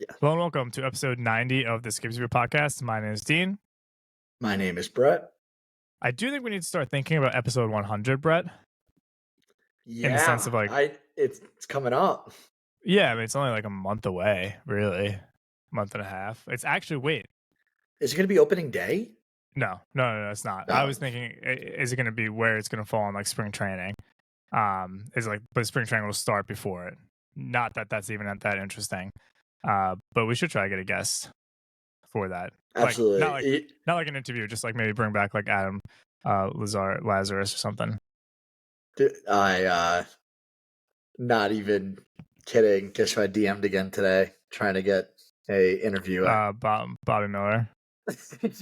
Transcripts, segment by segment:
Yeah. Hello and welcome to episode 90 of the Skips Review podcast. My name is Dean. My name is Brett. I do think we need to start thinking about episode 100, Brett, in the sense Yeah, of like, it's coming up. yeah, I mean, it's only like a month away, really, month and a half. It's actually, wait, Is it going to be opening day? no, it's not. I No. was thinking, is it going to be where it's going to fall on like spring training? Is like, but spring training will start before it. Not that that's even that interesting. But we should try to get a guest for that. Like, Absolutely. not like an interview, just like maybe bring back like Adam Lazarus or something. I not even kidding. Guess who I DM'd again today, trying to get a interview. Bobby Miller.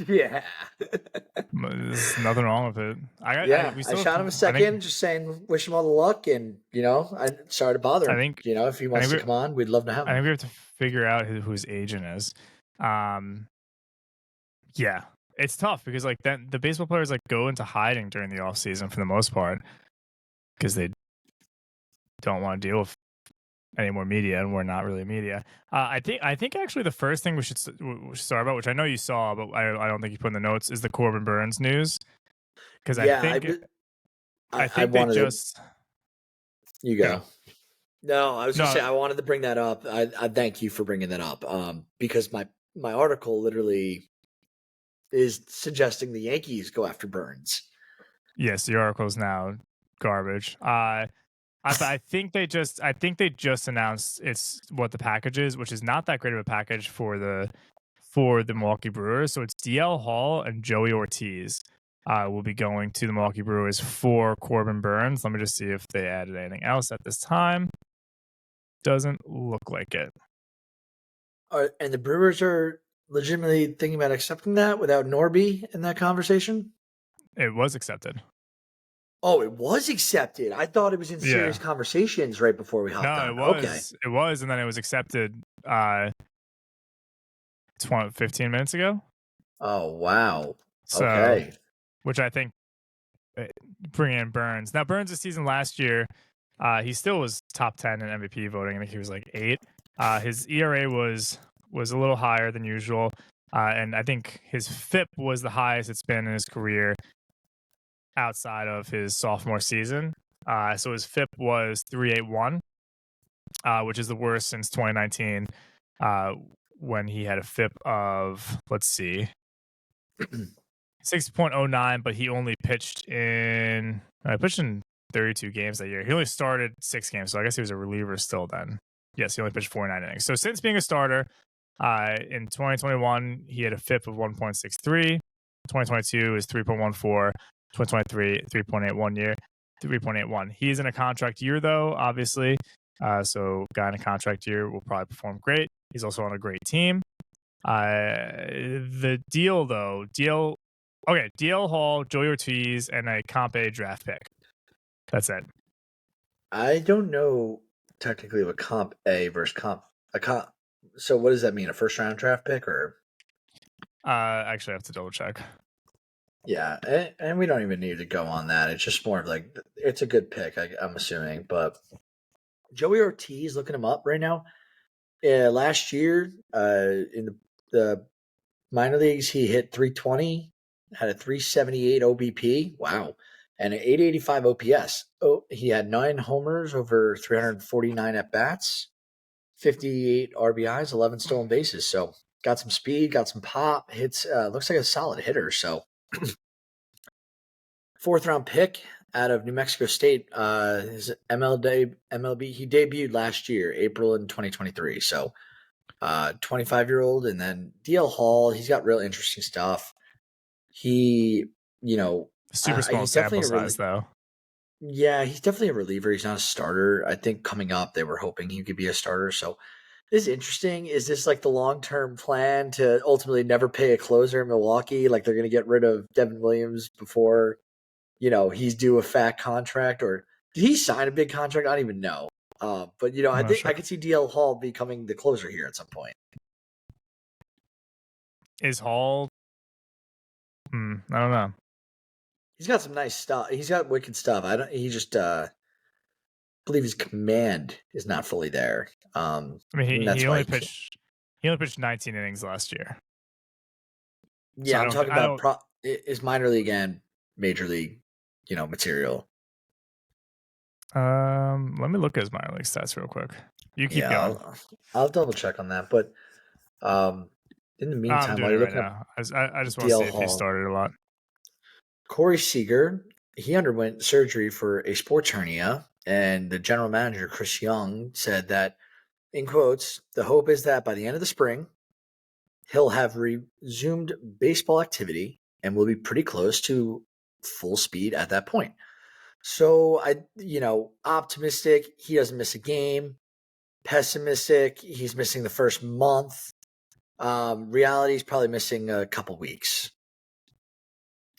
Yeah. There's nothing wrong with it. I shot him a second, just saying, wish him all the luck, and I sorry to bother I him. think If he wants to come on, we'd love to have I think him. we have to figure out who his agent is. Yeah, it's tough because like then the baseball players like go into hiding during the off season for the most part because they don't want to deal with any more media, and we're not really media. I think actually the first thing we should start about, which I know you saw, but I don't think you put in the notes, is the Corbin Burnes news. Because I think they just. You go. No, I was going to say I wanted to bring that up. I thank you for bringing that up. Because my article literally is suggesting the Yankees go after Burnes. Yes, the article is now garbage. I think they just announced it's what the package is, which is not that great of a package for the Milwaukee Brewers. So it's DL Hall and Joey Ortiz will be going to the Milwaukee Brewers for Corbin Burnes. Let me just see if they added anything else at this time. Doesn't look like it. And the Brewers are legitimately thinking about accepting that without Norby in that conversation? It was accepted. Oh, it was accepted. I thought it was in serious conversations right before we hopped on. No, it was. Okay. It was, and then it was accepted 15 minutes ago. Oh, wow. So, okay. Which I think bringing in Burnes. Now, Burnes' season last year, he still was top 10 in MVP voting. I think he was like 8. His ERA was a little higher than usual. And I think his FIP was the highest it's been in his career outside of his sophomore season. So his FIP was 3.81, which is the worst since 2019, when he had a FIP of, let's see, 6.09, but he only pitched in 32 games that year. He only started 6 games, so I guess he was a reliever still then. Yes, he only pitched 49 innings. So since being a starter, in 2021, he had a FIP of 1.63. 2022 is 3.14. 2023, 3.81. He's in a contract year, though, obviously. So guy in a contract year will probably perform great. He's also on a great team. The deal, though, DL Hall, Joey Ortiz, and a Comp A draft pick. That's it. I don't know technically what Comp A versus Comp. So what does that mean? A first round draft pick or? Actually, I have to double check. Yeah, and we don't even need to go on that. It's just more of like, it's a good pick, I'm assuming. But Joey Ortiz, looking him up right now, last year in the minor leagues, he hit 320, had a 378 OBP. Wow. And an 885 OPS. Oh, he had 9 homers over 349 at bats, 58 RBIs, 11 stolen bases. So got some speed, got some pop, hits. Looks like a solid hitter. So 4th round pick out of New Mexico State. His MLB, he debuted last year, April in 2023. So 25-year-old. And then DL Hall, he's got real interesting stuff. He, super small sample size, though. Yeah, he's definitely a reliever. He's not a starter. I think coming up, they were hoping he could be a starter. So this is interesting. Is this like the long-term plan to ultimately never pay a closer in Milwaukee? Like they're going to get rid of Devin Williams before, he's due a fat contract, or did he sign a big contract? I don't even know. But I think I could see DL Hall becoming the closer here at some point. Is Hall? I don't know. He's got some nice stuff. He's got wicked stuff. He just believe his command is not fully there. I mean, he only pitched He only pitched 19 innings last year. Yeah, I I'm don't talking I about is minor league and major league, material. Let me look at his minor league stats real quick. You keep Yeah, going. I'll double check on that. But in the I'm meantime, doing while it you're right looking up now. I just want to DL see if he Hall, started a lot. Corey Seager, he underwent surgery for a sports hernia, and the general manager Chris Young said that, in quotes, the hope is that by the end of the spring, he'll have resumed baseball activity and will be pretty close to full speed at that point. So optimistic, he doesn't miss a game. Pessimistic, he's missing the first month. Reality, he's probably missing a couple weeks.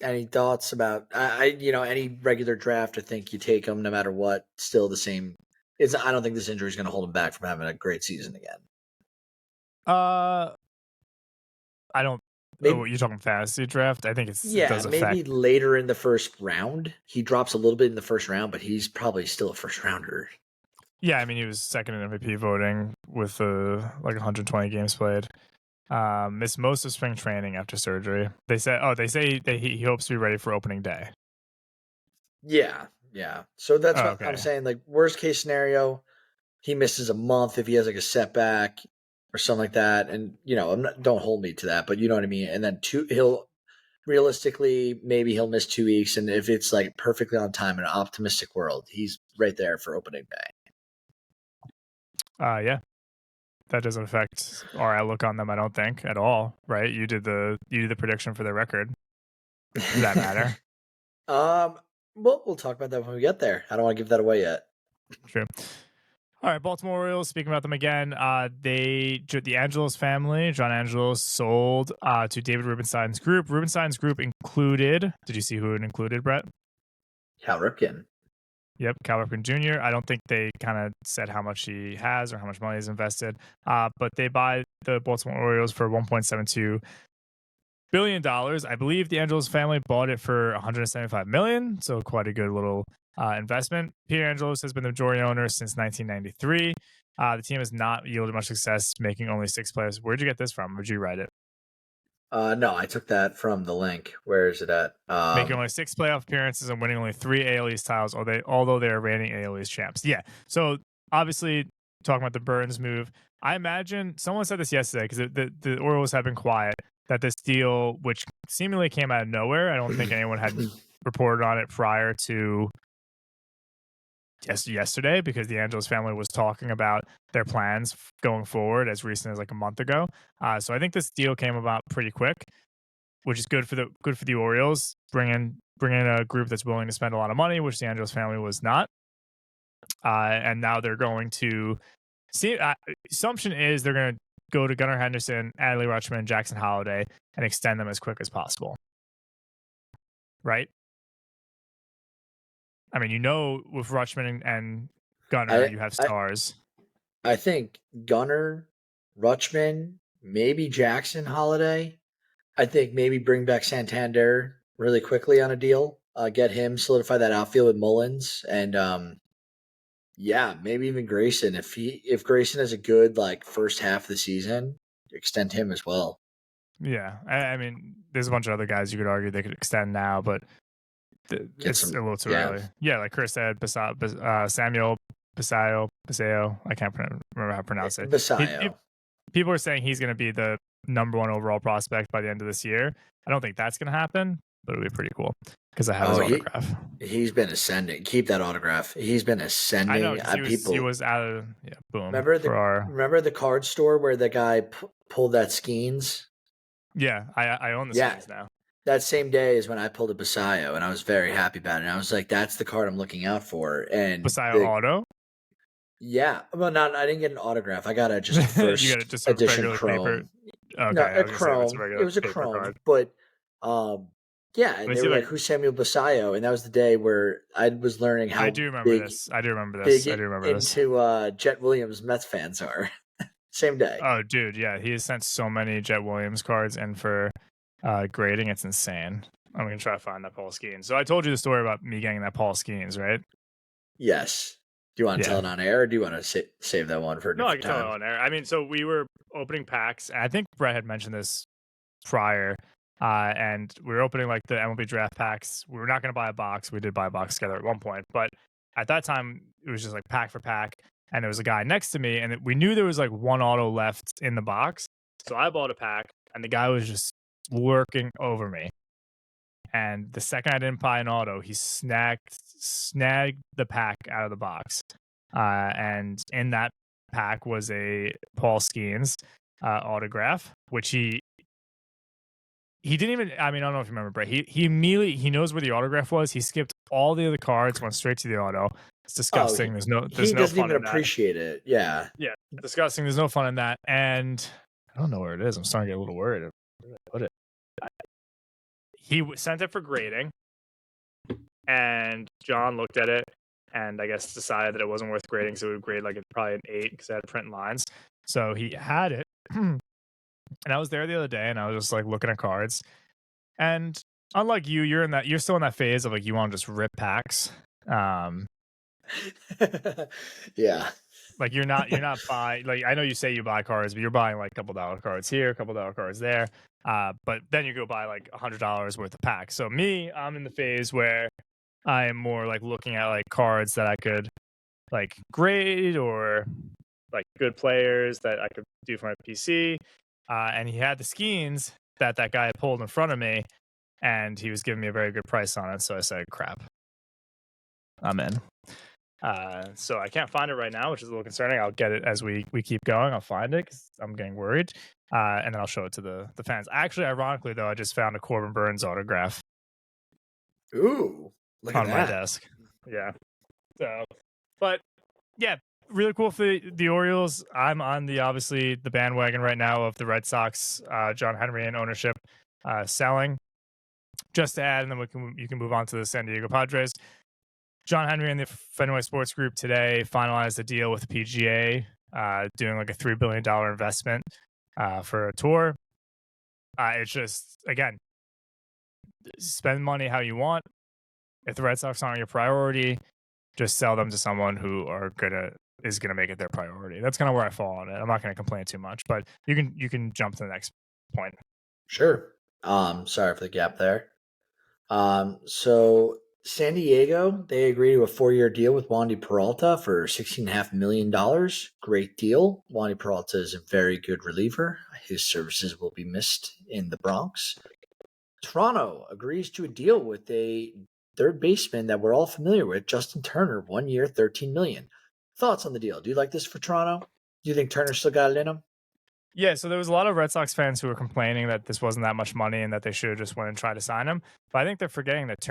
Any thoughts about any regular draft? I think you take him no matter what. Still the same. I don't think this injury is going to hold him back from having a great season again. I don't. Maybe, You're talking fantasy draft? I think it does affect. maybe later in the first round he drops a little bit in the first round, but he's probably still a first rounder. Yeah, I mean he was second in MVP voting with like 120 games played. Missed most of spring training after surgery. They say that he hopes to be ready for opening day. Yeah. So that's what Okay. I'm saying. Like worst case scenario, he misses a month if he has like a setback or something like that. And don't hold me to that, but you know what I mean. And then he'll realistically maybe he'll miss 2 weeks, and if it's like perfectly on time in an optimistic world, he's right there for opening day. Yeah. That doesn't affect our outlook on them, I don't think, at all, right? You did the prediction for their record. Does that matter? Well, we'll talk about that when we get there. I don't want to give that away yet. True. All right, Baltimore Orioles. Speaking about them again, the Angelos family, John Angelos, sold to David Rubenstein's group. Rubenstein's group included. Did you see who it included, Brett? Cal Ripken. Yep, Cal Ripken Jr. I don't think they kind of said how much he has or how much money he's invested, but they buy the Baltimore Orioles for $1.72 billion. I believe the Angelos family bought it for $175 million, so quite a good little investment. Peter Angelos has been the majority owner since 1993. The team has not yielded much success, making only 6 players. Where'd you get this from? Where'd you write it? No, I took that from the link. Where is it at? Making only 6 playoff appearances and winning only 3 AL East titles, although they are reigning AL East champs. Yeah. So obviously, talking about the Burns move, I imagine someone said this yesterday because the Orioles have been quiet, that this deal, which seemingly came out of nowhere, I don't think anyone had reported on it prior to yesterday, because the Angelos family was talking about their plans going forward as recent as like a month ago. So I think this deal came about pretty quick, which is good for the Orioles. Bring in a group that's willing to spend a lot of money, which the Angelos family was not. And now they're going to see. Assumption is they're going to go to Gunnar Henderson, Adley Rutschman, Jackson Holliday, and extend them as quick as possible. Right? I mean, with Rutschman and Gunnar, you have stars. I think Gunnar, Rutschman, maybe Jackson Holliday. I think maybe bring back Santander really quickly on a deal. Get him, solidify that outfield with Mullins, and maybe even Grayson. If Grayson has a good like first half of the season, extend him as well. Yeah, I mean, there's a bunch of other guys you could argue they could extend now, but it's a little too early. Yeah, like Chris said, Samuel Basallo. I can't remember how to pronounce it. Basallo. People are saying he's going to be the number 1 overall prospect by the end of this year. I don't think that's going to happen, but it'll be pretty cool because I have his autograph. He's been ascending. Keep that autograph. He's been ascending. I know, he was out of boom. Remember the card store where the guy pulled that Skeens? Yeah, I own the Skeens now. That same day is when I pulled a Basallo, and I was very happy about it. And I was like, "That's the card I'm looking out for." And Basallo auto. Yeah, well, I didn't get an autograph. I got just a first you got just edition Chrome. Paper. Okay, no, a Chrome. It was a Chrome, card. But yeah, and they were like, "Who's Samuel Basallo?" And that was the day where I was learning how I do remember this. Into Jet Williams Mets fans are. Same day. Oh, dude, yeah, he has sent so many Jet Williams cards in for grading. It's insane. I'm gonna try to find that Paul Skeens. So I told you the story about me getting that Paul Skeens, right? Yes. Do you want to tell it on air, or do you want to save that one for a different time? I can tell it on air. I mean, so we were opening packs. And I think Brett had mentioned this prior. And we were opening like the MLB draft packs. We were not going to buy a box. We did buy a box together at one point, but at that time it was just like pack for pack. And there was a guy next to me, and we knew there was like one auto left in the box. So I bought a pack, and the guy was just working over me. And the second I didn't buy an auto, he snagged the pack out of the box. And in that pack was a Paul Skeens autograph, which he didn't even. I mean, I don't know if you remember, Brett. He immediately he knows where the autograph was. He skipped all the other cards, went straight to the auto. It's disgusting. There's no he no doesn't fun even in that. appreciate it. Yeah. Yeah, disgusting. There's no fun in that. And I don't know where it is. I'm starting to get a little worried. Where did I put it? He sent it for grading, and John looked at it and I guess decided that it wasn't worth grading, so it would grade like probably an 8 because I had print lines. So he had it, and I was there the other day, and I was just like looking at cards. And unlike you, you're still in that phase of like you want to just rip packs. Yeah. Like you're not buying, like I know you say you buy cards, but you're buying like a couple dollar cards here, a couple dollar cards there. But then you go buy like $100 worth of packs. So me, I'm in the phase where I am more like looking at like cards that I could like grade, or like good players that I could do for my PC. And he had the Skeens that guy had pulled in front of me, and he was giving me a very good price on it. So I said, crap, I'm in. So I can't find it right now, which is a little concerning. I'll get it as we keep going. I'll find it because I'm getting worried. And then I'll show it to the fans. Actually, ironically, though, I just found a Corbin Burns autograph. Ooh, look on at my that. desk. Yeah. So, but yeah, really cool for the Orioles. I'm on obviously the bandwagon right now of the Red Sox, John Henry and ownership selling. Just to add, and then you can move on to the San Diego Padres. John Henry and the Fenway Sports Group today finalized a deal with the PGA, doing like a $3 billion investment for a tour. It's just, again, spend money how you want. If the Red Sox aren't your priority, just sell them to someone who is gonna make it their priority. That's kind of where I fall on it. I'm not gonna complain too much, but you can jump to the next point. Sure. Sorry for the gap there. So San Diego, they agree to a 4-year deal with Wandy Peralta for $16.5 million. Great deal. Wandy Peralta is a very good reliever. His services will be missed in the Bronx. Toronto agrees to a deal with a third baseman that we're all familiar with, Justin Turner, 1 year, $13 million. Thoughts on the deal? Do you like this for Toronto? Do you think Turner still got it in him? Yeah, so there was a lot of Red Sox fans who were complaining that this wasn't that much money and that they should have just went and tried to sign him. But I think they're forgetting that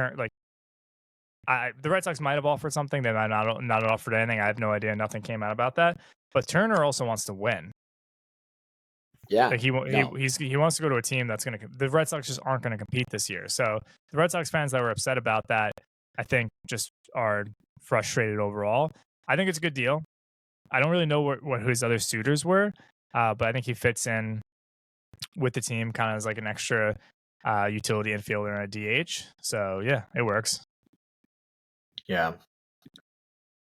the Red Sox might have offered something. They might not have offered anything. I have no idea. Nothing came out about that. But Turner also wants to win. Yeah, like he wants to go to a team that's going to. The Red Sox just aren't going to compete this year. So the Red Sox fans that were upset about that, I think, just are frustrated overall. I think it's a good deal. I don't really know what his other suitors were, but I think he fits in with the team kind of as like an extra utility infielder and a DH. So yeah, it works. Yeah.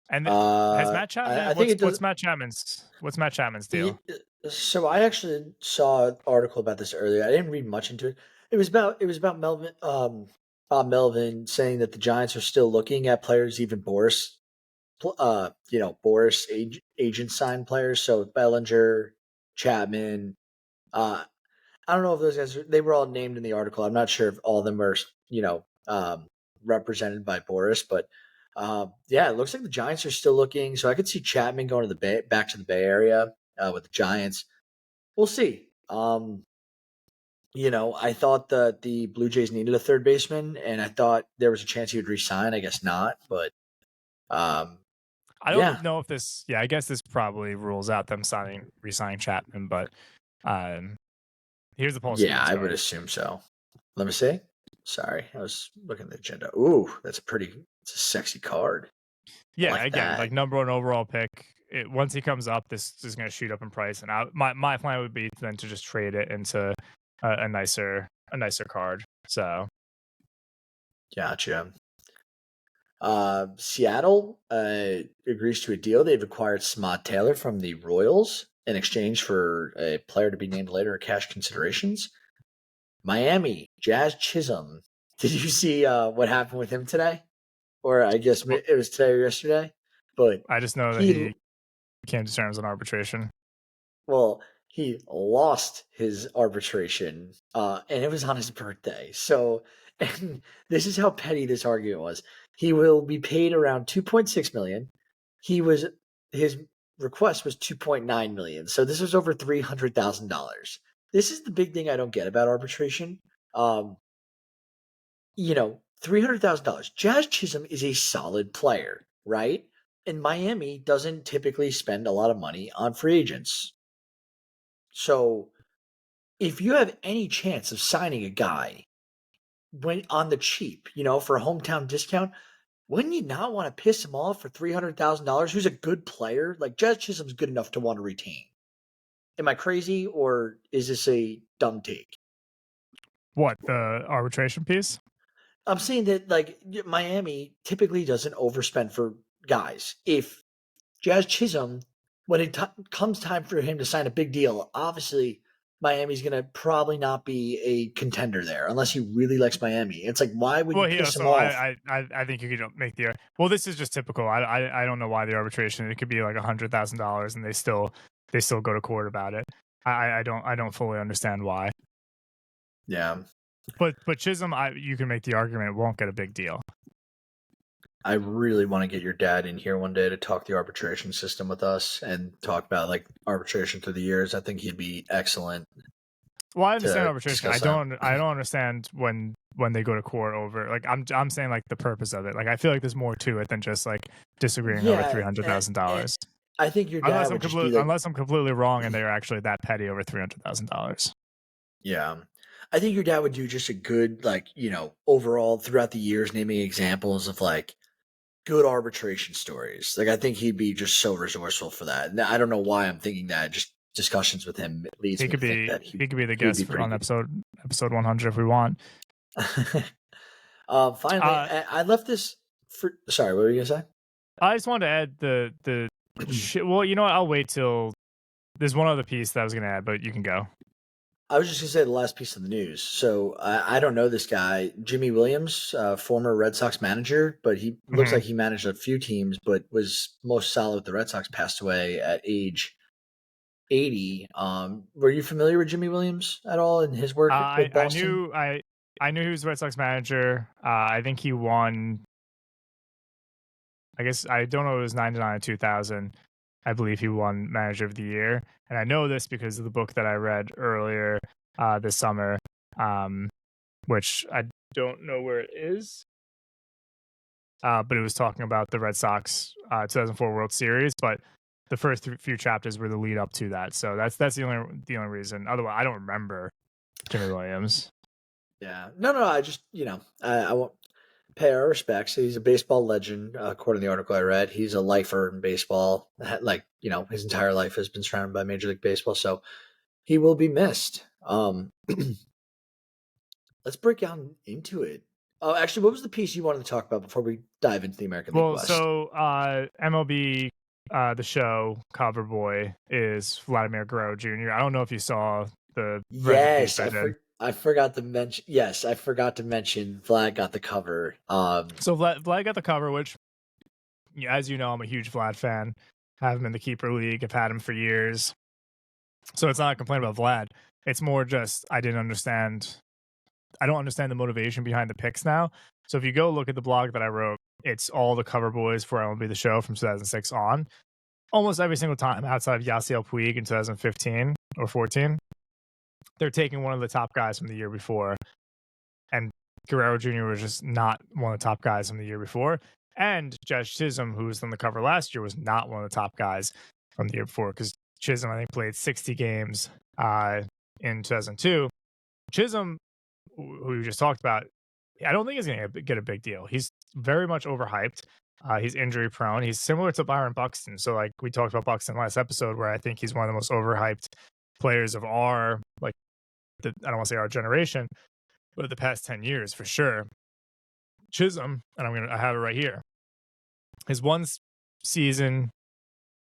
And has Matt Chapman? I think what's Matt Chapman's deal? So I actually saw an article about this earlier. I didn't read much into it. It was about Melvin, Bob Melvin saying that the Giants are still looking at players, even Boris, Boris agent signed players. So Bellinger, Chapman. I don't know if those guys they were all named in the article. I'm not sure if all of them are represented by Boris, but yeah, it looks like the Giants are still looking. So I could see Chapman going to back to the Bay Area with the Giants. We'll see. I thought that the Blue Jays needed a third baseman, and I thought there was a chance he would resign. I guess not, but I don't know if this. Yeah, I guess this probably rules out them re-signing Chapman, but here's the Paul. Yeah, I would assume so. Let me see. Sorry, I was looking at the agenda. Ooh, it's a sexy card. Yeah, again, like number 1 overall pick. Once he comes up, this is going to shoot up in price, and my plan would be then to just trade it into a nicer card. So, gotcha. Seattle agrees to a deal. They've acquired Samad Taylor from the Royals. in exchange for a player to be named later or cash considerations. Miami, Jazz Chisholm. Did you see what happened with him today? Or I guess Well, it was today or yesterday. But I just know that he, he came to terms on arbitration. well, he lost his arbitration, and it was on his birthday. So, and this is how petty this argument was. He will be paid around 2.6 million. His request was 2.9 million. So this was over $300,000. This is the big thing I don't get about arbitration. Um, $300,000. Jazz Chisholm is a solid player, right? And Miami doesn't typically spend a lot of money on free agents. So if you have any chance of signing a guy when on the cheap, for a hometown discount, wouldn't you not want to piss him off for $300,000? Who's a good player? Like Jazz Chisholm's good enough to want to retain. Am I crazy or is this a dumb take? What, the arbitration piece? I'm saying that like Miami typically doesn't overspend for guys. If Jazz Chisholm, when it comes time for him to sign a big deal, obviously Miami's going to probably not be a contender there unless he really likes Miami. It's like, why would you Well, he piss him also, off? I think you could make the. Well, this is just typical. I don't know why the arbitration. It could be like $100,000, and they still go to court about it. I don't fully understand why. Yeah. But Chisholm, you can make the argument it won't get a big deal. I really want to get your dad in here one day to talk the arbitration system with us and talk about like arbitration through the years. I think he'd be excellent. Well, I understand to arbitration. discuss I don't understand when they go to court over. Like I'm saying like the purpose of it. Like I feel like there's more to it than just like disagreeing over Yeah, $300,000. I think your dad would just be like, Unless I'm completely wrong and they're actually that petty over $300,000. yeah. I think your dad would do just a good, like, overall throughout the years, naming examples of like good arbitration stories. Like, I think he'd be just so resourceful for that. And I don't know why I'm thinking that. Just discussions with him leads He me could to think be that he could be the he would be guest pretty on good. episode 100 if we want. Finally, I left this for. Sorry, what were you gonna say? I just wanted to add the well, you know what? I'll wait till there's one other piece that I was going to add, but you can go. I was just gonna say the last piece of the news. So I don't know this guy, Jimmy Williams, former Red Sox manager, but he looks like he managed a few teams, but was most solid with the Red Sox. Passed away at age 80. Were you familiar with Jimmy Williams at all in his work with Boston? I knew he was the Red Sox manager. I think he won. I guess I don't know. It was 99 and 2000. I believe he won Manager of the Year, and I know this because of the book that I read earlier this summer, which I don't know where it is, but it was talking about the Red Sox 2004 World Series. But the first few chapters were the lead up to that, so that's the only reason. Otherwise, I don't remember Jimmy Williams. Yeah, no. I just I won't pay our respects. He's a baseball legend, according to the article I read. He's a lifer in baseball. Like his entire life has been surrounded by Major League Baseball, so he will be missed. Let's break down into it. Oh, actually, what was the piece you wanted to talk about before we dive into the American League West? So MLB, the show Cover Boy is Vladimir Guerrero Jr. I don't know if you saw the Yes, I forgot to mention. Yes, I forgot to mention. Vlad got the cover. So Vlad got the cover, which, as you know, I'm a huge Vlad fan. I have him in the keeper league. I've had him for years. So it's not a complaint about Vlad. It's more just I don't understand the motivation behind the picks now. So if you go look at the blog that I wrote, it's all the cover boys for MLB The Show from 2006 on. Almost every single time outside of Yasiel Puig in 2015 or 14, they're taking one of the top guys from the year before. And Guerrero Jr. was just not one of the top guys from the year before. And Jazz Chisholm, who was on the cover last year, was not one of the top guys from the year before because Chisholm, I think, played 60 games in 2002. Chisholm, who we just talked about, I don't think he's going to get a big deal. He's very much overhyped. He's injury prone. He's similar to Byron Buxton. So, like we talked about Buxton last episode, where I think he's one of the most overhyped players of I don't want to say our generation, but the past 10 years for sure. Chisholm, and I have it right here. His one season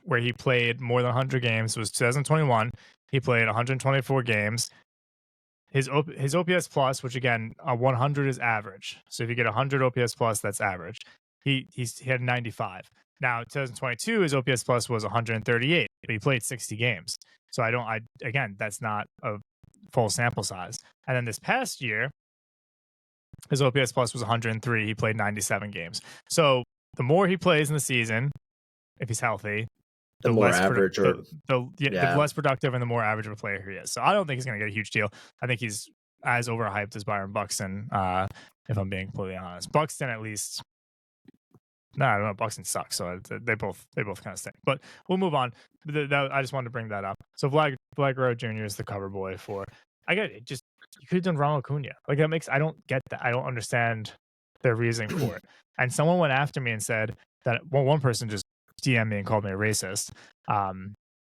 where he played more than 100 games was 2021. He played 124 games. His OPS plus, which again, 100 is average. So if you get 100 OPS plus, that's average. He had 95. Now 2022, his OPS plus was 138, but he played 60 games. So again, that's not a full sample size. And then this past year, his OPS plus was 103. He played 97 games. So the more he plays in the season, if he's healthy, the more average, the less productive and the more average of a player he is. So I don't think he's going to get a huge deal. I think he's as overhyped as Byron Buxton, if I'm being completely honest. Buxton, at least. No, I don't know. Buxton sucks, so they both kind of stink. But we'll move on. I just wanted to bring that up. So Vlad Guerrero Jr. is the cover boy for. I get it. Just you could have done Ronald Acuna. Like that makes. I don't get that. I don't understand their reasoning for it. And someone went after me and said that one person just DM me and called me a racist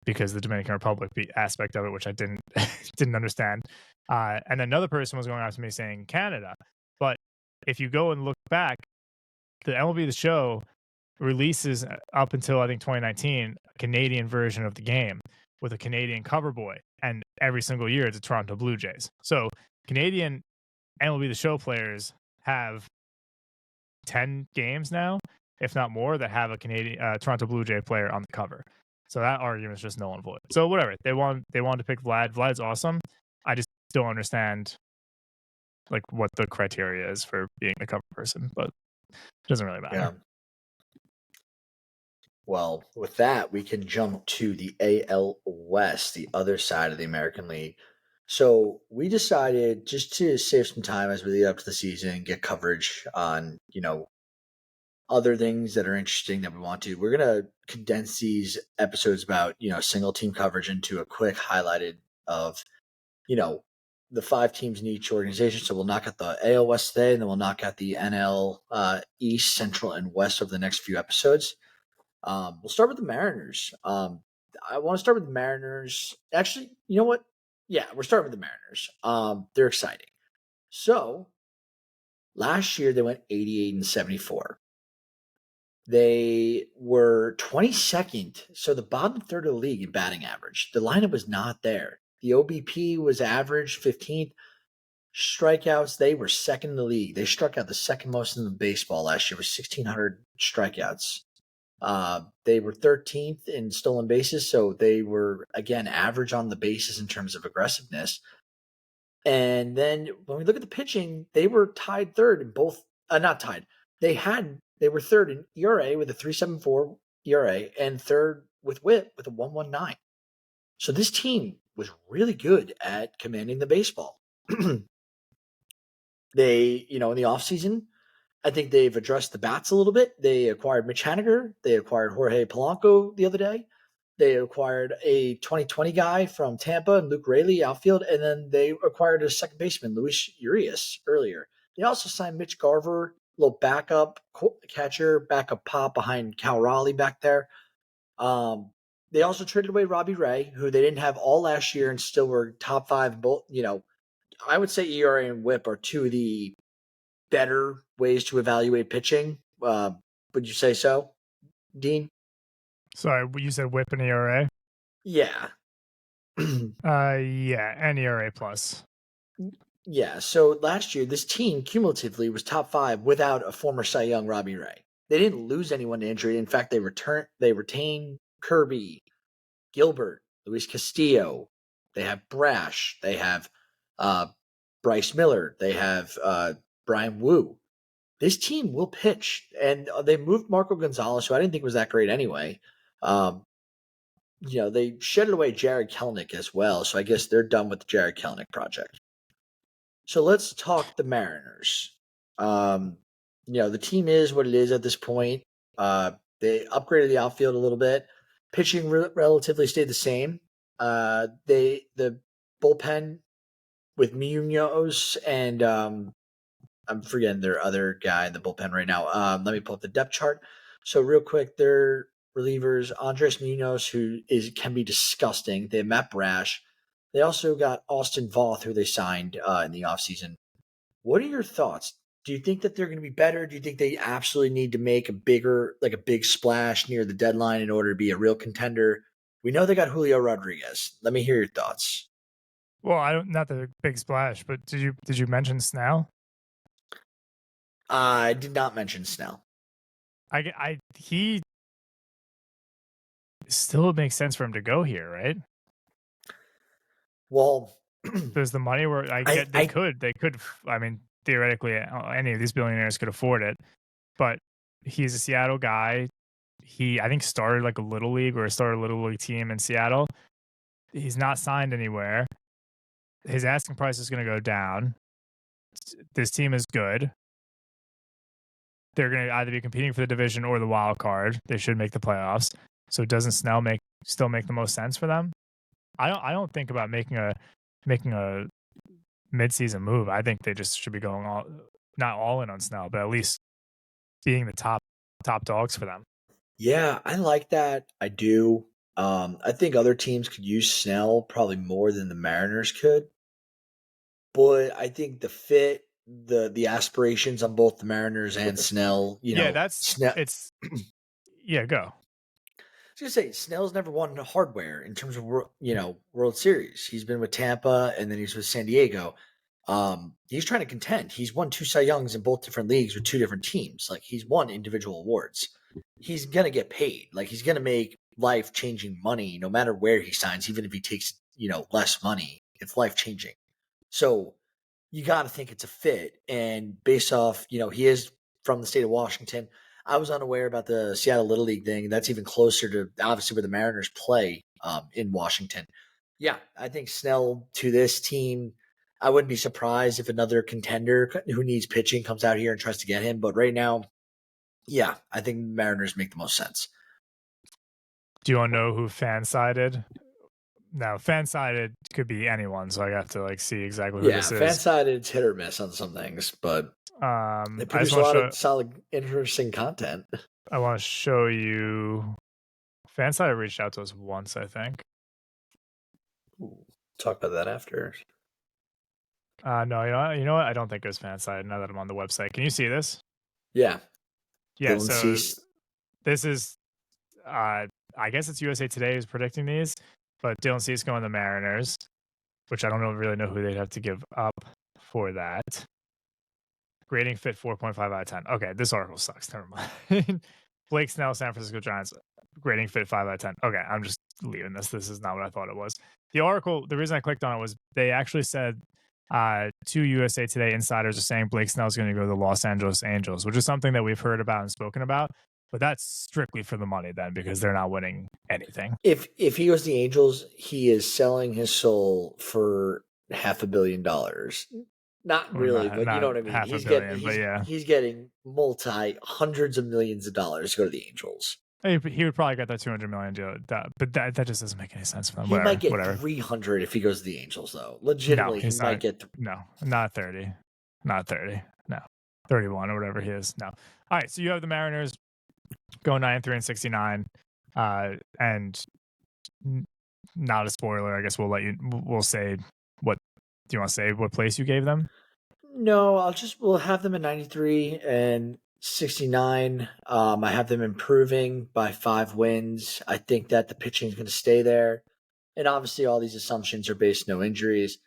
because the Dominican Republic aspect of it, which I didn't understand. And another person was going after me saying Canada. But if you go and look back, the MLB The Show releases up until I think 2019 a Canadian version of the game with a Canadian cover boy, and every single year it's the Toronto Blue Jays. So Canadian MLB The Show players have 10 games now, if not more, that have a Canadian Toronto Blue Jay player on the cover. So that argument is just null and void. So whatever, they wanted to pick Vlad. Vlad's awesome. I just don't understand like what the criteria is for being the cover person, but it doesn't really matter. Yeah. Well, with that, we can jump to the AL West, the other side of the American League. So we decided just to save some time as we lead up to the season, get coverage on, other things that are interesting that we want to. We're going to condense these episodes about, single team coverage into a quick highlighted of, the 5 teams in each organization. So we'll knock out the AL West today, and then we'll knock out the NL East, Central, and West over the next few episodes. We'll start with the Mariners. I want to start with the Mariners. Actually, you know what? Yeah, we're starting with the Mariners. They're exciting. So last year they went 88-74. They were 22nd, so the bottom third of the league in batting average. The lineup was not there. The OBP was average 15th. Strikeouts, they were second in the league. They struck out the second most in the baseball last year with 1,600 strikeouts. They were 13th in stolen bases, so they were, again, average on the bases in terms of aggressiveness. And then when we look at the pitching, they were tied third in both, not tied. They were third in ERA with a 3.74 ERA and third with WHIP with a 1.19. So this team was really good at commanding the baseball. They, in the offseason, I think they've addressed the bats a little bit. They acquired Mitch Haniger. They acquired Jorge Polanco the other day. They acquired a 2020 guy from Tampa and Luke Raley outfield. And then they acquired a second baseman, Luis Urias, earlier. They also signed Mitch Garver, little backup catcher, backup pop behind Cal Raleigh back there. They also traded away Robbie Ray, who they didn't have all last year and still were top 5. Both, I would say ERA and WHIP are two of the better ways to evaluate pitching. Would you say so, Dean? Sorry, you said WHIP and ERA? Yeah. Yeah, and ERA plus. Yeah, so last year, this team cumulatively was top 5 without a former Cy Young Robbie Ray. They didn't lose anyone to injury. In fact, they retained Kirby, Gilbert, Luis Castillo. They have Brash. They have Bryce Miller. They have Brian Wu. This team will pitch, and they moved Marco Gonzalez, who I didn't think was that great anyway. They shedded away Jared Kelenic as well, so I guess they're done with the Jared Kelenic project. So let's talk the Mariners. The team is what it is at this point. They upgraded the outfield a little bit. Pitching relatively stayed the same. The bullpen with Munoz and I'm forgetting their other guy in the bullpen right now. Let me pull up the depth chart. So real quick, their relievers, Andres Munoz, who can be disgusting. They have Matt Brash. They also got Austin Voth, who they signed in the offseason. What are your thoughts? Do you think that they're going to be better? Do you think they absolutely need to make a big splash near the deadline in order to be a real contender? We know they got Julio Rodriguez. Let me hear your thoughts. Well, I don't not the big splash, but did you mention Snell? I did not mention Snell. He still makes sense for him to go here, right? Well, There's the money where they could. I mean, theoretically, any of these billionaires could afford it, but he's a Seattle guy. I think started like a little league or started a little league team in Seattle. He's not signed anywhere. His asking price is going to go down. This team is good. They're going to either be competing for the division or the wild card. They should make the playoffs. So doesn't Snell still make the most sense for them? I don't think about making a midseason move. I think they just should be going not all in on Snell, but at least being the top dogs for them. Yeah, I like that. I do. I think other teams could use Snell probably more than the Mariners could. But I think the fit, the aspirations on both the Mariners and Snell, go. I was gonna say Snell's never won hardware in terms of World Series. He's been with Tampa and then he's with San Diego. He's trying to contend. He's won 2 Cy Youngs in both different leagues with 2 different teams. Like he's won individual awards. He's gonna get paid. Like he's gonna make life changing money no matter where he signs, even if he takes less money. It's life changing. So you got to think it's a fit. And based off, he is from the state of Washington. I was unaware about the Seattle Little League thing. That's even closer to obviously where the Mariners play in Washington. Yeah, I think Snell to this team, I wouldn't be surprised if another contender who needs pitching comes out here and tries to get him. But right now, yeah, I think Mariners make the most sense. Do you want to know who FanSided? No, FanSided could be anyone, so I have to see exactly who this is. Yeah, FanSided it's hit or miss on some things, but they produce a lot of solid, interesting content. I want to show you. FanSided reached out to us once, I think. Ooh, talk about that after. No, you know what? I don't think it was FanSided. Now that I'm on the website, can you see this? Yeah. Yeah. Dylan Cease. This is. I guess it's USA Today is predicting these, but Dylan Cease going to the Mariners, which I don't really know who they'd have to give up for that. Grading fit 4.5 out of 10. Okay, this article sucks. Never mind. Blake Snell, San Francisco Giants, grading fit 5 out of 10. Okay, I'm just leaving this. This is not what I thought it was. The article, the reason I clicked on it was they actually said 2 USA Today insiders are saying Blake Snell is going to go to the Los Angeles Angels, which is something that we've heard about and spoken about. But that's strictly for the money then, because they're not winning anything. If he goes to the Angels, he is selling his soul for $500 million. Not really, but you know what I mean. He's getting hundreds of millions of dollars to go to the Angels. He would probably get that $200 million deal, but that just doesn't make any sense for him. He might get 300 if he goes to the Angels, though. Legitimately, he might get. No, not 30, not 30. No, 31 or whatever he is. No. All right, so you have the Mariners go 9-3-69, and not a spoiler. I guess we'll say what. Do you want to say what place you gave them? No, we'll have them at 93 and 69. I have them improving by 5 wins. I think that the pitching is going to stay there. And obviously all these assumptions are based no injuries.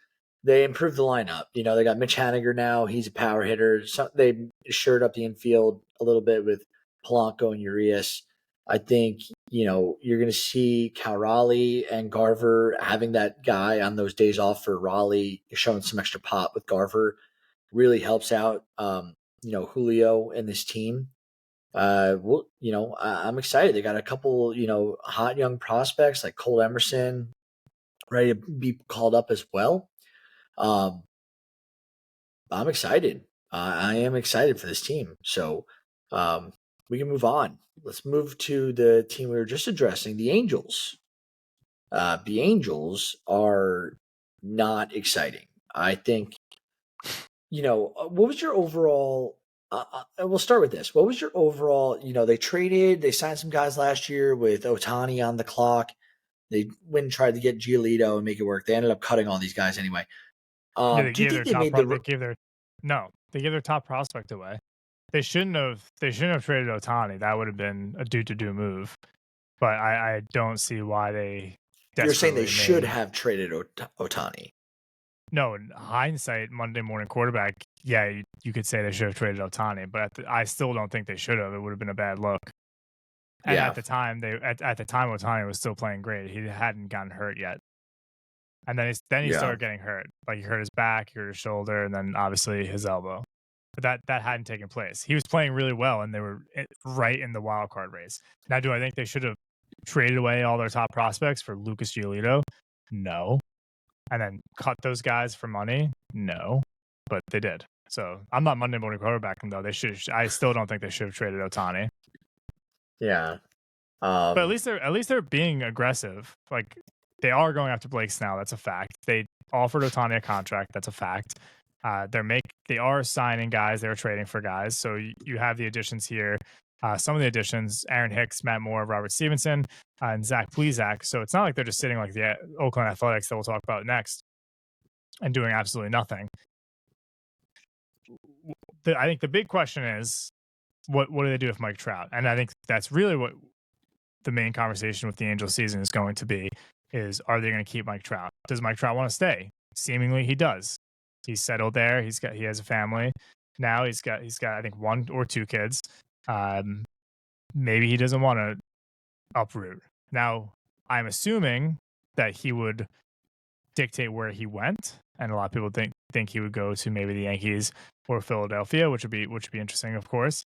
They improved the lineup. They got Mitch Haniger now. He's a power hitter. So they shored up the infield a little bit with Polanco and Urias. I think, you're going to see Cal Raleigh and Garver having that guy on those days off for Raleigh, showing some extra pop with Garver really helps out, Julio and this team. I'm excited. They got a couple, hot young prospects like Cole Emerson ready to be called up as well. I'm excited. I am excited for this team. So, we can move on. Let's move to the team we were just addressing, the Angels. The Angels are not exciting. I think, what was your overall we'll start with this. What was your overall, they signed some guys last year with Ohtani on the clock. They went and tried to get Giolito and make it work. They ended up cutting all these guys anyway. No, They give their top prospect away. They shouldn't have traded Otani. That would have been a do move. But I don't see why they You're saying they desperately should made. have traded Otani. No, in hindsight, Monday morning quarterback, yeah, you could say they should have traded Otani, but I still don't think they should have. It would have been a bad look. And Yeah. at the time, at the time Otani was still playing great. He hadn't gotten hurt yet. And then he Yeah. started getting hurt. Like he hurt his back, he hurt his shoulder, and then obviously his elbow. But that hadn't taken place. He was playing really well, and they were right in the wild card race. Now, do I think they should have traded away all their top prospects for Lucas Giolito? No. And then cut those guys for money? No. But they did. So I'm not Monday morning quarterbacking though. They should. I still don't think they should have traded Otani. Yeah. But at least they're being aggressive. Like they are going after Blake Snell. That's a fact. They offered Otani a contract. That's a fact. They are signing guys. They're trading for guys. So you have the additions here. Some of the additions: Aaron Hicks, Matt Moore, Robert Stevenson, and Zach Plesac. So it's not like they're just sitting like the Oakland Athletics that we'll talk about next and doing absolutely nothing. I think the big question is, what do they do with Mike Trout? And I think that's really what the main conversation with the Angels season is going to be: is are they going to keep Mike Trout? Does Mike Trout want to stay? Seemingly, he does. He's settled there. He has a family now. He's got I think 1 or 2 kids. Maybe he doesn't want to uproot. Now, I'm assuming that he would dictate where he went, and a lot of people think he would go to maybe the Yankees or Philadelphia, which would be interesting, of course.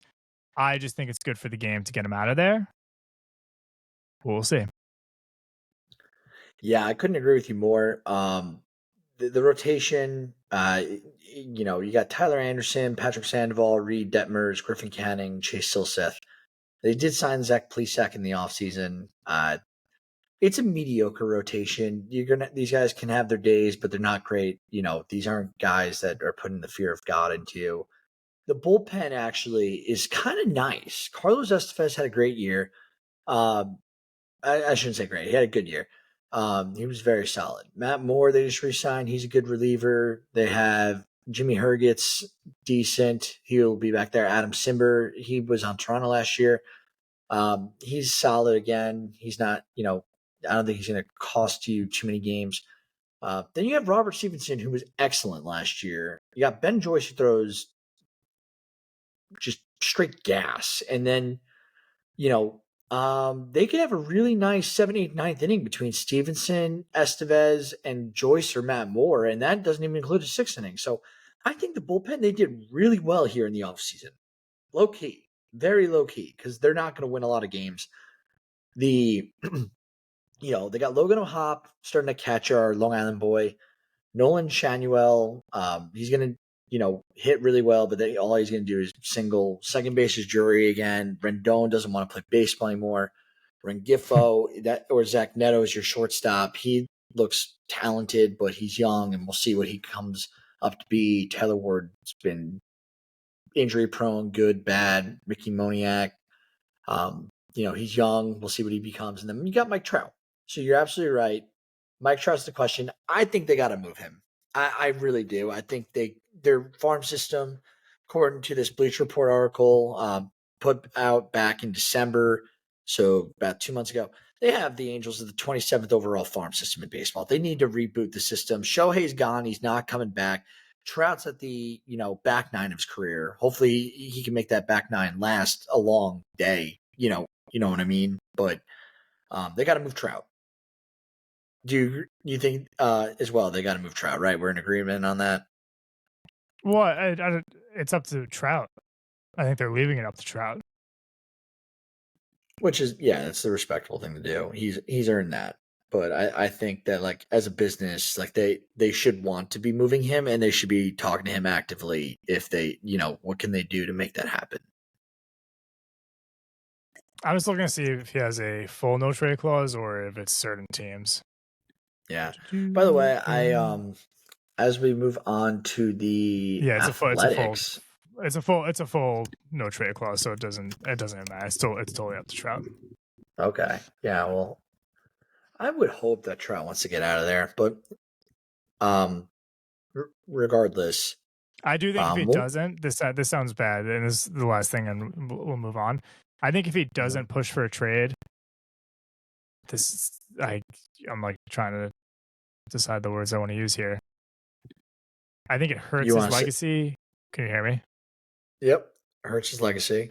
I just think it's good for the game to get him out of there. We'll see. Yeah, I couldn't agree with you more. The rotation, you got Tyler Anderson, Patrick Sandoval, Reed Detmers, Griffin Canning, Chase Silseth. They did sign Zach Plesac in the offseason. It's a mediocre rotation. These guys can have their days, but they're not great. These aren't guys that are putting the fear of God into you. The bullpen actually is kind of nice. Carlos Estevez had a great year. I shouldn't say great. He had a good year. He was very solid. Matt Moore, they just re-signed. He's a good reliever. They have Jimmy Hergetz, decent. He'll be back there. Adam Simber, he was on Toronto last year. He's solid again. He's not, I don't think he's going to cost you too many games. Then you have Robert Stevenson, who was excellent last year. You got Ben Joyce, who throws just straight gas. And then, they could have a really nice 7th, 8th, 9th inning between Stevenson, Estevez, and Joyce or Matt Moore, and that doesn't even include a 6th inning. So I think the bullpen, they did really well here in the offseason. Low key, very low key, because they're not going to win a lot of games. They got Logan O'Hoppe starting to catch our Long Island boy. Nolan Shanuel, he's going to, hit really well, but all he's going to do is single. Second base is Drury again. Rendon doesn't want to play baseball anymore. Rengifo, or Zach Neto is your shortstop. He looks talented, but he's young, and we'll see what he comes up to be. Taylor Ward's been injury prone, good, bad. Ricky Moniak, he's young. We'll see what he becomes. And then you got Mike Trout. So you're absolutely right. Mike Trout's the question. I think they got to move him. I really do. I think their farm system, according to this Bleacher Report article, put out back in December, so about 2 months ago, they have the Angels as the 27th overall farm system in baseball. They need to reboot the system. Shohei's gone. He's not coming back. Trout's at the back nine of his career. Hopefully he can make that back nine last a long day. You know what I mean? But they got to move Trout. Do you think as well they got to move Trout, right? We're in agreement on that. Well, it's up to Trout. I think they're leaving it up to Trout. Which is, that's the respectable thing to do. He's earned that. But I think that, like, as a business, like, they should want to be moving him, and they should be talking to him actively if they, what can they do to make that happen? I was looking to see if he has a full no trade clause or if it's certain teams. Yeah. By the way, as we move on to the Athletics, it's a full no trade clause, so it doesn't matter. It's totally up to Trout. Okay. Yeah. Well, I would hope that Trout wants to get out of there, but regardless, I do think if he Well, doesn't, this sounds bad, and this is the last thing, and we'll move on. I think if he mhm. doesn't push for a trade, this is, I'm like trying to decide the words I want to use here. I think it hurts You his want to say, legacy. Can you hear me? yep, hurts his legacy.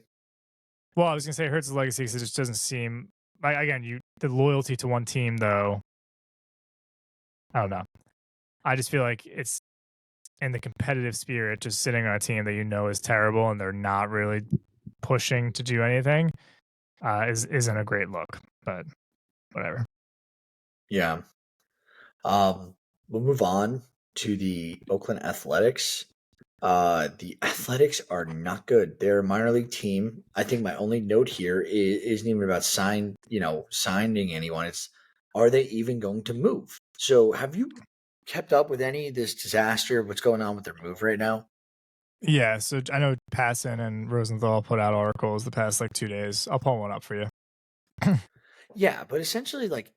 Well, I was gonna say it hurts his legacy because it just doesn't seem like, again, the loyalty to one team though. I don't know. I just feel like it's in the competitive spirit, just sitting on a team that you know is terrible and they're not really pushing to do anything, isn't a great look. But whatever. Yeah. We'll move on to the Oakland Athletics. The Athletics are not good. They're a minor league team. I think my only note here isn't even about signing anyone. It's, are they even going to move? So have you kept up with any of this disaster of what's going on with their move right now? Yeah, so I know Passon and Rosenthal put out articles the past like 2 days. I'll pull one up for you. Yeah, but essentially, like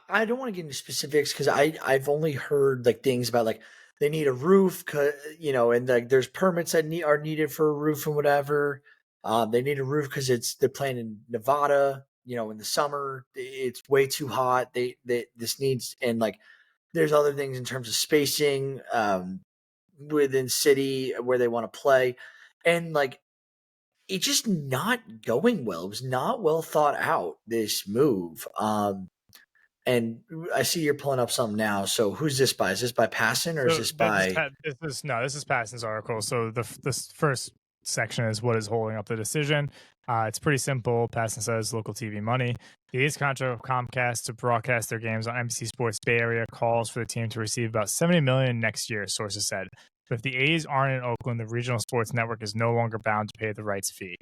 I don't want to get into specifics because I've only heard like things about like they need a roof, and like there's permits that are needed for a roof and whatever. They need a roof because they're playing in Nevada, in the summer. It's way too hot. They this needs, and like there's other things in terms of spacing within city where they want to play, and like it's just not going well. It was not well thought out, this move. And I see you're pulling up some now. So who's this by? Is this by Passon or is So this by? this is Passon's article. So this first section is what is holding up the decision. It's pretty simple. Passon says local TV money. The A's contract with Comcast to broadcast their games on NBC Sports Bay Area calls for the team to receive about $70 million next year, sources said. But if the A's aren't in Oakland, the regional sports network is no longer bound to pay the rights fee.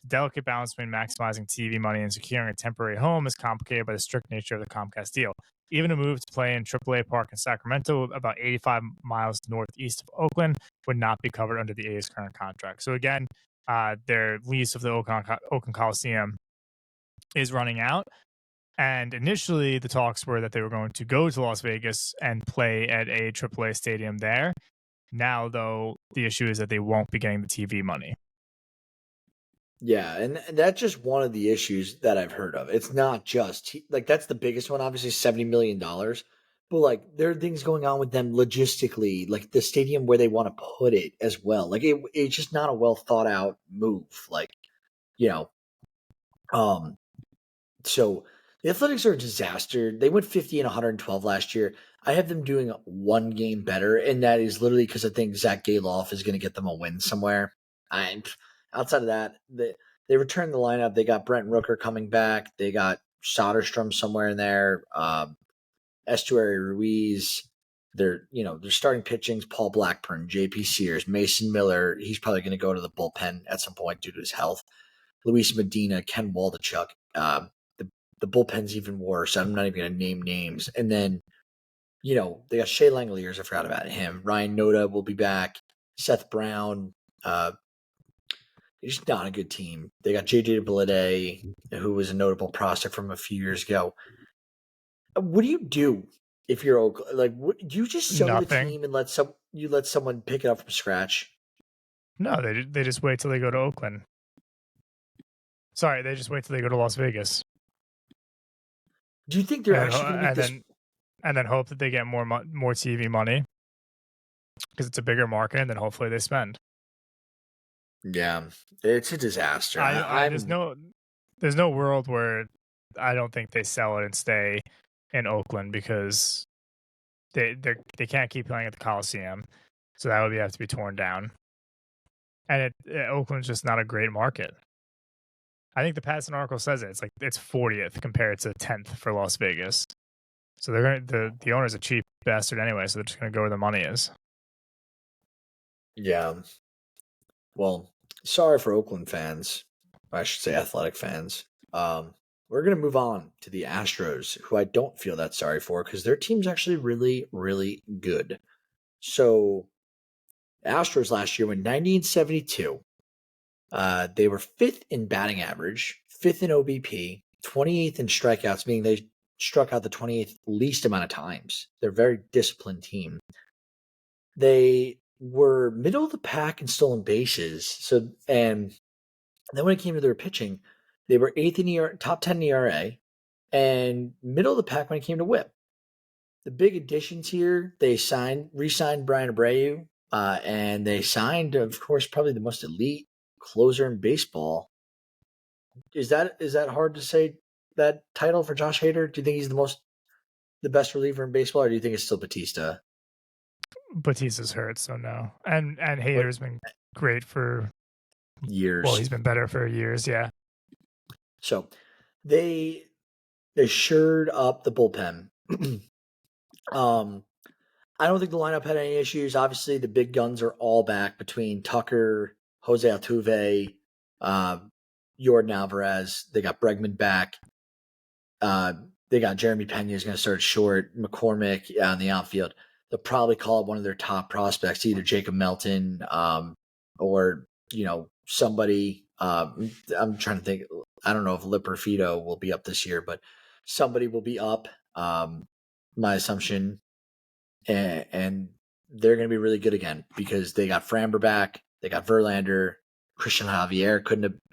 The delicate balance between maximizing TV money and securing a temporary home is complicated by the strict nature of the Comcast deal. Even a move to play in AAA Park in Sacramento, about 85 miles northeast of Oakland, would not be covered under the A's current contract. So again, their lease of the Oakland Coliseum is running out. And initially, the talks were that they were going to go to Las Vegas and play at a AAA stadium there. Now, though, the issue is that they won't be getting the TV money. Yeah, and that's just one of the issues that I've heard of. It's not just like that's the biggest one, obviously $70 million. But like there are things going on with them logistically, like the stadium where they want to put it as well. Like it's just not a well thought out move. Like, you know, um, So the Athletics are a disaster. They went 50 and 112 last year. I have them doing one game better, and that is literally because I think Zach Galoff is going to get them a win somewhere. I Outside of that, they returned the lineup. They got Brent Rooker coming back. They got Soderstrom somewhere in there. Estuary Ruiz. They're starting pitchings. Paul Blackburn, J.P. Sears, Mason Miller. He's probably going to go to the bullpen at some point due to his health. Luis Medina, Ken Waldachuk. The bullpen's even worse. I'm not even going to name names. And then, they got Shea Langeliers. I forgot about him. Ryan Noda will be back. Seth Brown. It's just not a good team. They got JJ Bleday, who was a notable prospect from a few years ago. What do you do if you're like? Do you just sell the Nothing. team and let someone pick it up from scratch? No, they just wait till they go to Oakland. Sorry, they just wait till they go to Las Vegas, Do you think they're and actually going to make this? then hope that they get more TV money because it's a bigger market, and then hopefully they spend. Yeah, it's a disaster. There's no world where I don't think they sell it and stay in Oakland because they can't keep playing at the Coliseum, so that would have to be torn down. And Oakland's just not a great market. I think the Passon article says it. It's like it's 40th compared to 10th for Las Vegas. So they're gonna the owner's a cheap bastard anyway, so they're just gonna go where the money is. Yeah. Well, sorry for Oakland fans. I should say athletic fans. We're going to move on to the Astros, who I don't feel that sorry for because their team's actually really, really good. So, Astros last year went 90 and 72. They were fifth in batting average, fifth in OBP, 28th in strikeouts, meaning they struck out the 28th least amount of times. They're a very disciplined team. They were middle of the pack in stolen bases. So and then when it came to their pitching, they were eighth in top 10 in ERA, and middle of the pack when it came to WHIP. The big additions here, they re-signed Brian Abreu, and they signed, of course, probably the most elite closer in baseball. Is that hard to say, that title for Josh Hader? Do you think he's the best reliever in baseball, or do you think it's still Batista? Batista's hurt, so no. And Hader's been great for Years. Well, he's been better for years, yeah. So they shored up the bullpen. I don't think the lineup had any issues. Obviously, the big guns are all back between Tucker, Jose Altuve, Yordan Alvarez. They got Bregman back. They got Jeremy Pena is going to start short. McCormick on the outfield. They'll probably call up one of their top prospects, either Jacob Melton or somebody. I'm trying to think. I don't know if Liperfido will be up this year, but somebody will be up. My assumption, and they're going to be really good again because they got Framber back, they got Verlander, Christian Javier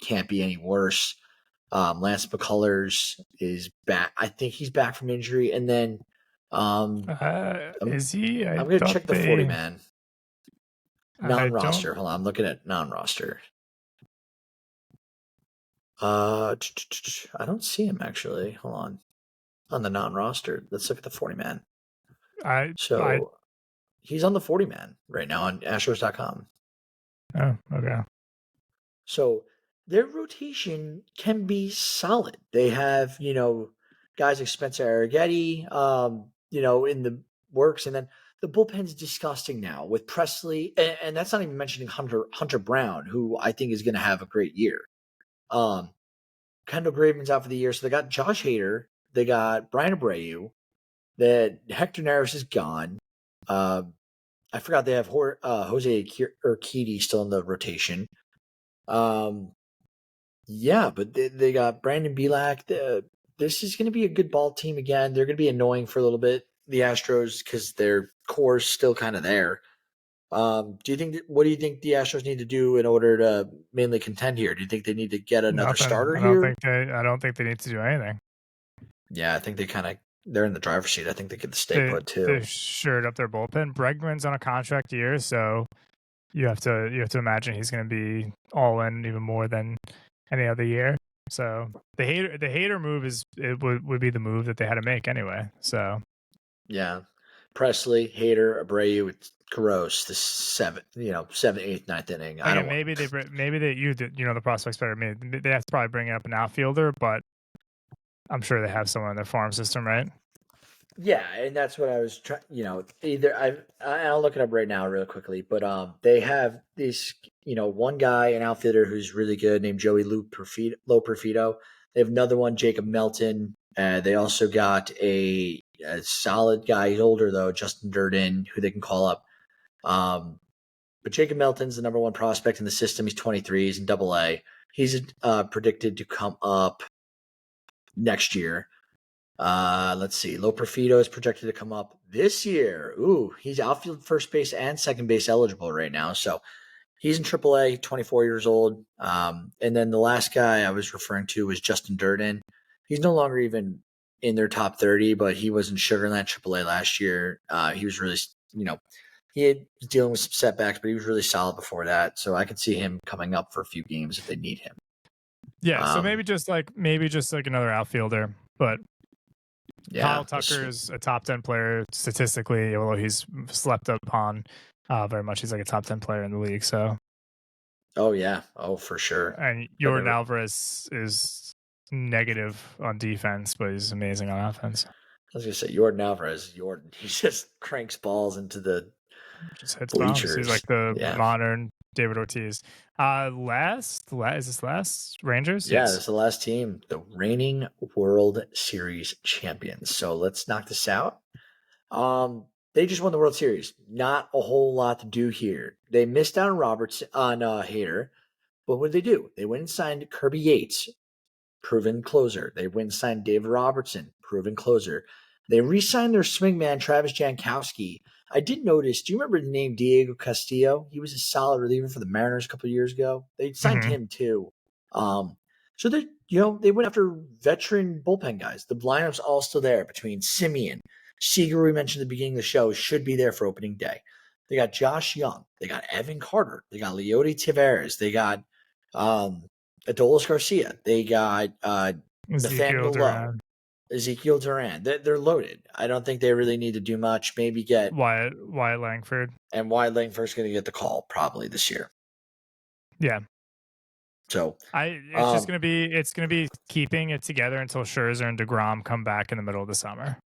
can't be any worse. Lance McCullers is back. I think he's back from injury, and then is he? I'm going to check the 40 man non-roster. Hold on, I'm looking at non-roster. I don't see him actually. Hold on the non-roster. Let's look at the 40 man. He's on the 40 man right now on Astros.com. Oh, okay. So their rotation can be solid. They have, guys like Spencer Arrighetti, in the works, and then the bullpen's disgusting now with Presley, and that's not even mentioning Hunter Brown, who I think is going to have a great year. Kendall Graveman's out for the year, so they got Josh Hader, they got Brian Abreu, that Hector Neris is gone. I forgot they have Jose Urquidy still in the rotation. Yeah, but they got Brandon Bielak. This is going to be a good ball team again. They're going to be annoying for a little bit, the Astros, because their core is still kind of there. What do you think the Astros need to do in order to mainly contend here? Do you think they need to get another starter here? I don't think they need to do anything. Yeah, I think they're in the driver's seat. I think they could stay put too. They shored up their bullpen. Bregman's on a contract year, so you have to imagine he's going to be all in even more than any other year. So the Hader move would be the move that they had to make anyway. So yeah, Presley, Hader, Abreu, it's gross. The 7th, 8th, 9th inning. I don't. Maybe the prospects better. Maybe they have to probably bring up an outfielder, but I'm sure they have someone in their farm system, right? Yeah, and that's what I was trying. I'll look it up right now, real quickly. But they have this, one guy, an outfielder who's really good, named Joey Loperfido. They have another one, Jacob Melton. They also got a solid guy. He's older though, Justin Durden, who they can call up. But Jacob Melton's the number one prospect in the system. He's 23. He's in Double-A. He's predicted to come up next year. Let's see. Loperfido is projected to come up this year. Ooh, he's outfield, first base, and second base eligible right now. So he's in AAA, 24 years old. And then the last guy I was referring to was Justin Durden. He's no longer even in their top 30, but he was in Sugarland AAA last year. He was really, he was dealing with some setbacks, but he was really solid before that. So I could see him coming up for a few games if they need him. Yeah, so maybe just like another outfielder, but yeah, Kyle Tucker is a top 10 player statistically, although he's slept upon very much. He's like a top 10 player in the league. So, oh yeah, for sure. And Yordan Alvarez is negative on defense, but he's amazing on offense. I was gonna say Yordan Alvarez. He just cranks balls into the bleachers. He's like the modern David Ortiz. Is this last Rangers? Yeah, this is the last team, the reigning World Series champions. So let's knock this out. They just won the World Series. Not a whole lot to do here. They missed out on Hader, but what did they do? They went and signed Kirby Yates, proven closer. They went and signed David Robertson, proven closer. They re-signed their swingman Travis Jankowski. I did notice. Do you remember the name Diego Castillo? He was a solid reliever for the Mariners a couple of years ago. They signed Mhm. him too. So they, they went after veteran bullpen guys. The lineup's all still there between Simeon, Seager. We mentioned at the beginning of the show should be there for opening day. They got Josh Young. They got Evan Carter. They got Leody Taveras. They got Adolis Garcia. They got Ezekiel Nathaniel Lowe. Duran, Ezekiel Duran. They're loaded. I don't think they really need to do much. Maybe get Wyatt Langford. and Wyatt Langford's going to get the call probably this year. Yeah, So it's gonna be keeping it together until Scherzer and DeGrom come back in the middle of the summer.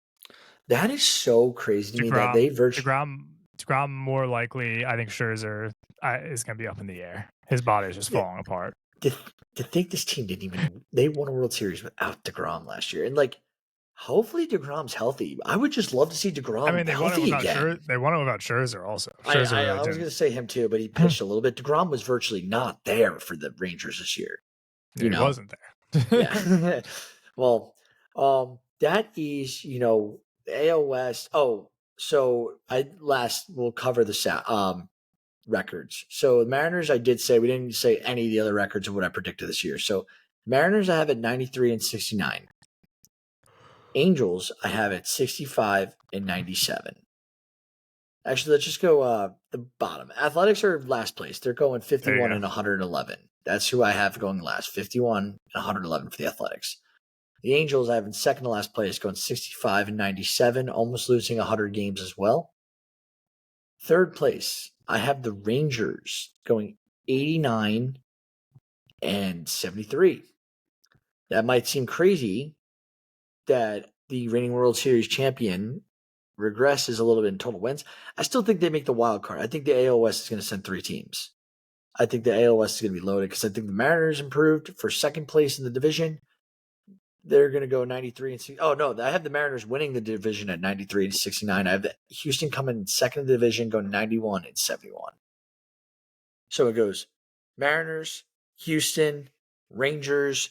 that is so crazy to me that they DeGrom more likely. I think Scherzer is gonna be up in the air. His body is just falling apart. To think this team they won a World Series without DeGrom last year, and hopefully DeGrom's healthy. I would just love to see DeGrom healthy again. They won it without Scherzer also. I was going to say him too, but he pitched a little bit. DeGrom was virtually not there for the Rangers this year. He wasn't there. Yeah. Well, that is, the AL West. Oh, so we'll cover the records. So the Mariners, I did say we didn't say any of the other records of what I predicted this year. So Mariners, I have at 93 and 69. Angels, I have at 65 and 97. Actually, let's just go the bottom. Athletics are last place. They're going 51 and 111. That's who I have going last. 51 and 111 for the Athletics. The Angels I have in second to last place, going 65 and 97, almost losing 100 games as well. Third place, I have the Rangers going 89 and 73. That might seem crazy that the reigning World Series champion regresses a little bit in total wins. I still think they make the wild card. I think the AL West is going to send 3 teams. I think the AL West is going to be loaded because I think the Mariners improved for second place in the division. They're going to go 93 and 60. Oh, no, I have the Mariners winning the division at 93 and 69. I have the Houston coming second in the division, going 91 and 71. So it goes Mariners, Houston, Rangers,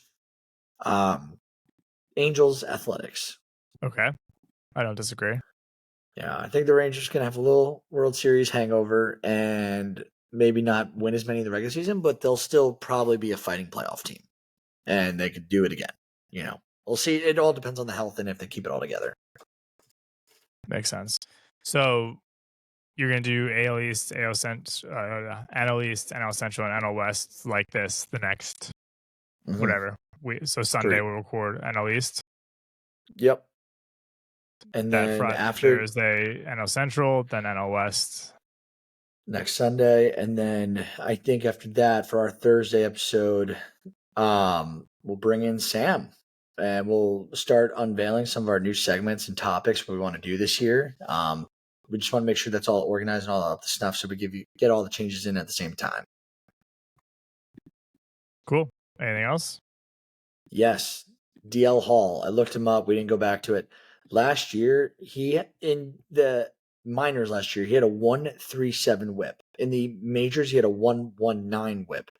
Angels, Athletics. Okay. I don't disagree. Yeah, I think the Rangers can have a little World Series hangover and maybe not win as many in the regular season, but they'll still probably be a fighting playoff team. And they could do it again. We'll see. It all depends on the health and if they keep it all together. Makes sense. So you're going to do AL East, NL East, NL Central, and NL West like this the next whatever. So Sunday we'll record NL East. Yep. And then after Thursday, NL Central, then NL West. Next Sunday. And then I think after that, for our Thursday episode, we'll bring in Sam. And we'll start unveiling some of our new segments and topics we want to do this year. We just want to make sure that's all organized and all up the stuff so we get all the changes in at the same time. Cool. Anything else? Yes. DL Hall. I looked him up. We didn't go back to it. Last year, in the minors last year, he had a 1.37 whip. In the majors, he had a 1.19 whip.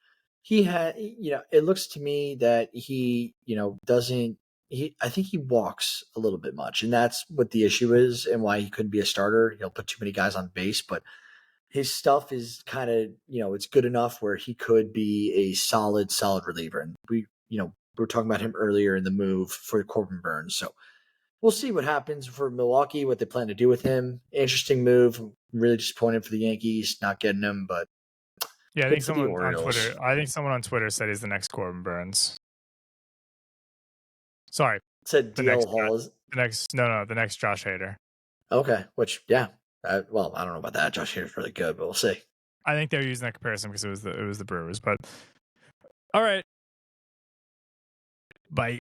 He had, it looks to me that he, I think he walks a little bit much, and that's what the issue is and why he couldn't be a starter. He'll put too many guys on base, but his stuff is kind of, it's good enough where he could be a solid reliever. And we were talking about him earlier in the move for Corbin Burns. So we'll see what happens for Milwaukee, what they plan to do with him. Interesting move. I'm really disappointed for the Yankees not getting him, but yeah, I think someone on Twitter said he's the next Corbin Burns. Sorry. Said DL Hall is the next Josh Hader. Okay, which I don't know about that. Josh Hader's really good, but we'll see. I think they were using that comparison because it was the Brewers, but all right. Bye.